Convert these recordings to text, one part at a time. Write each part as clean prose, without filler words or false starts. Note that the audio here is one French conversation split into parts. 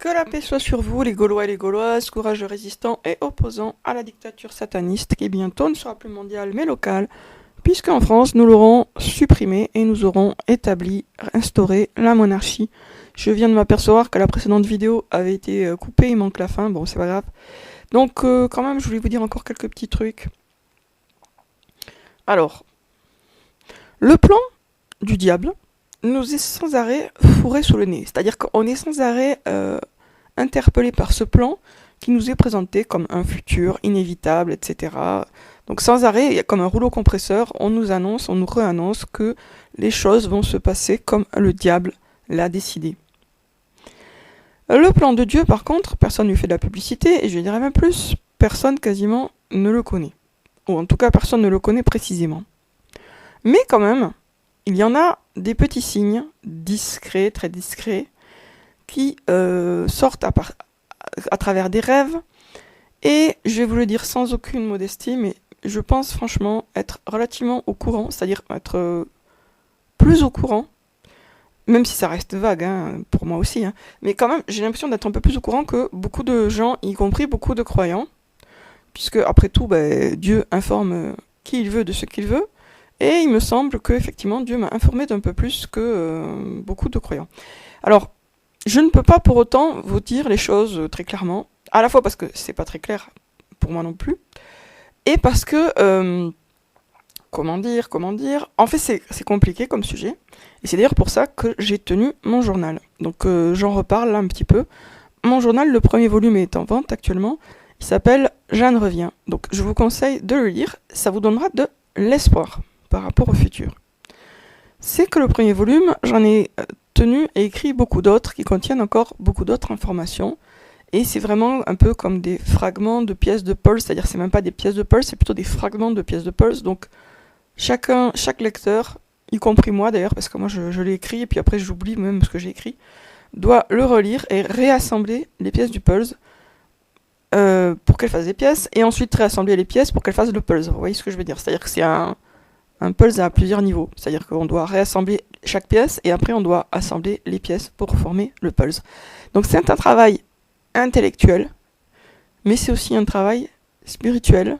Que la paix soit sur vous, les Gaulois et les Gauloises, courageux résistants et opposants à la dictature sataniste qui bientôt ne sera plus mondiale mais locale, puisqu'en France nous l'aurons supprimée et nous aurons établi, instauré la monarchie. Je viens de m'apercevoir que la précédente vidéo avait été coupée, il manque la fin, bon c'est pas grave. Donc quand même je voulais vous dire encore quelques petits trucs. Alors, le plan du diable nous est sans arrêt fourré sous le nez. C'est-à-dire qu'on est sans arrêt interpellé par ce plan qui nous est présenté comme un futur inévitable, etc. Donc sans arrêt, comme un rouleau compresseur, on nous annonce, on nous réannonce que les choses vont se passer comme le diable l'a décidé. Le plan de Dieu, par contre, personne ne lui fait de la publicité, et je dirais même plus, personne quasiment ne le connaît. Ou en tout cas, personne ne le connaît précisément. Mais quand même, il y en a des petits signes, discrets, très discrets, qui sortent à travers des rêves. Et je vais vous le dire sans aucune modestie, mais je pense franchement être relativement au courant, c'est-à-dire être plus au courant, même si ça reste vague, hein, pour moi aussi, hein, mais quand même j'ai l'impression d'être un peu plus au courant que beaucoup de gens, y compris beaucoup de croyants, puisque après tout, Dieu informe qui il veut de ce qu'il veut, et il me semble que effectivement Dieu m'a informé d'un peu plus que beaucoup de croyants. Alors, je ne peux pas pour autant vous dire les choses très clairement, à la fois parce que c'est pas très clair pour moi non plus, et parce que, comment dire, en fait c'est compliqué comme sujet, et c'est d'ailleurs pour ça que j'ai tenu mon journal. Donc j'en reparle là un petit peu. Mon journal, le premier volume est en vente actuellement, il s'appelle Jeanne revient. Donc je vous conseille de le lire, ça vous donnera de l'espoir par rapport au futur. C'est que le premier volume, j'en ai tenu et écrit beaucoup d'autres qui contiennent encore beaucoup d'autres informations. Et c'est vraiment un peu comme des fragments de pièces de puzzle, c'est-à-dire c'est même pas des pièces de puzzle, c'est plutôt des fragments de pièces de puzzle. Donc chaque lecteur, y compris moi d'ailleurs, parce que moi je l'ai écrit et puis après j'oublie même ce que j'ai écrit, doit le relire et réassembler les pièces du puzzle pour qu'elles fassent des pièces, et ensuite réassembler les pièces pour qu'elles fassent le puzzle. Vous voyez ce que je veux dire? C'est-à-dire que c'est un puzzle à plusieurs niveaux. C'est-à-dire qu'on doit réassembler chaque pièce et après on doit assembler les pièces pour former le puzzle. Donc c'est un travail intellectuel, mais c'est aussi un travail spirituel,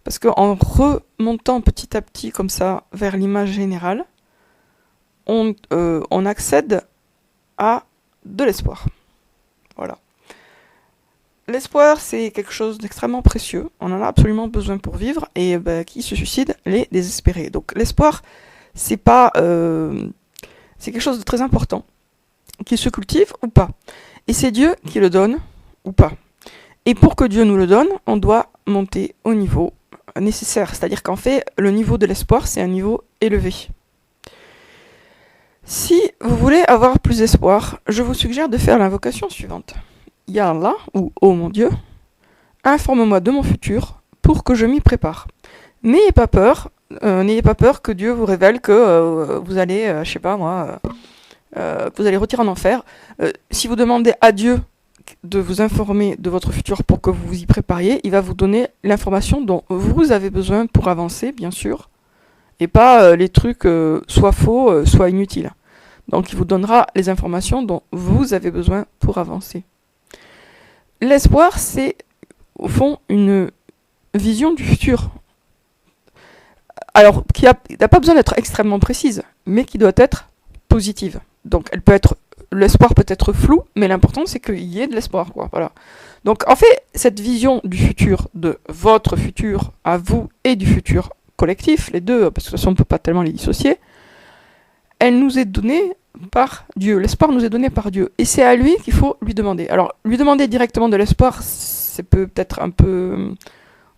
parce qu'en remontant petit à petit comme ça vers l'image générale, on accède à de l'espoir. Voilà. L'espoir, c'est quelque chose d'extrêmement précieux, on en a absolument besoin pour vivre, et qui se suicide, les désespérés. Donc l'espoir, c'est pas, c'est quelque chose de très important, qui se cultive ou pas. Et c'est Dieu qui le donne ou pas. Et pour que Dieu nous le donne, on doit monter au niveau nécessaire. C'est-à-dire qu'en fait, le niveau de l'espoir, c'est un niveau élevé. Si vous voulez avoir plus d'espoir, je vous suggère de faire l'invocation suivante. Ya Allah, ou oh mon Dieu, informe-moi de mon futur pour que je m'y prépare. N'ayez pas peur que Dieu vous révèle que vous allez, je sais pas moi, que vous allez retirer en enfer. Si vous demandez à Dieu de vous informer de votre futur pour que vous vous y prépariez, il va vous donner l'information dont vous avez besoin pour avancer, bien sûr, et pas les trucs soit faux, soit inutiles. Donc il vous donnera les informations dont vous avez besoin pour avancer. L'espoir, c'est au fond une vision du futur. Alors, qui n'a pas besoin d'être extrêmement précise, mais qui doit être positive. Donc l'espoir peut être flou, mais l'important c'est qu'il y ait de l'espoir, quoi. Voilà. Donc en fait, cette vision du futur, de votre futur à vous et du futur collectif, les deux, parce que de toute façon on ne peut pas tellement les dissocier, elle nous est donnée par Dieu. L'espoir nous est donné par Dieu. Et c'est à lui qu'il faut lui demander. Alors, lui demander directement de l'espoir, c'est peut-être un peu...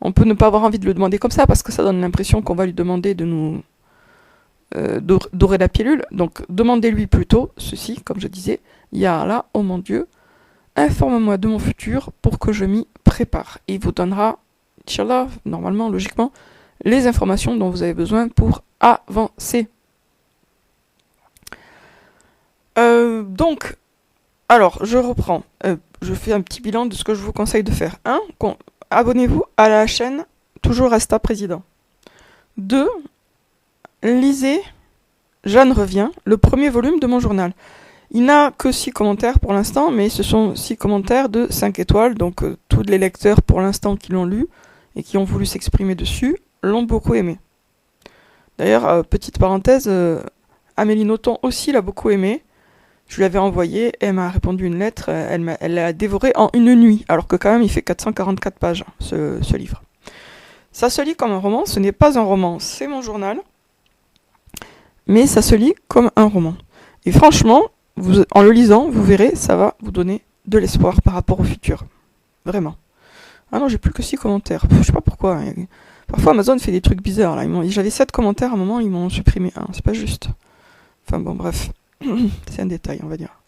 On peut ne pas avoir envie de le demander comme ça, parce que ça donne l'impression qu'on va lui demander de nous dorer la pilule. Donc demandez-lui plutôt ceci, comme je disais, Ya Allah, oh mon Dieu, informe-moi de mon futur pour que je m'y prépare. Et il vous donnera, Inch'Allah, normalement, logiquement, les informations dont vous avez besoin pour avancer. Donc, alors, je reprends. Je fais un petit bilan de ce que je vous conseille de faire. 1. Abonnez-vous à la chaîne Toujours Resta Président. 2. Lisez Jeanne revient, le premier volume de mon journal. Il n'a que 6 commentaires pour l'instant, mais ce sont 6 commentaires de 5 étoiles, donc tous les lecteurs pour l'instant qui l'ont lu et qui ont voulu s'exprimer dessus l'ont beaucoup aimé. D'ailleurs, petite parenthèse, Amélie Nothomb aussi l'a beaucoup aimé. Je lui avais envoyé, et elle m'a répondu une lettre, elle l'a dévoré en une nuit, alors que quand même il fait 444 pages, ce livre. Ça se lit comme un roman, ce n'est pas un roman, c'est mon journal, mais ça se lit comme un roman. Et franchement, en le lisant, vous verrez, ça va vous donner de l'espoir par rapport au futur. Vraiment. Ah non, j'ai plus que 6 commentaires. Je sais pas pourquoi. Parfois Amazon fait des trucs bizarres là. J'avais 7 commentaires à un moment, ils m'ont supprimé un. C'est pas juste. Enfin bon, bref. C'est un détail, on va dire.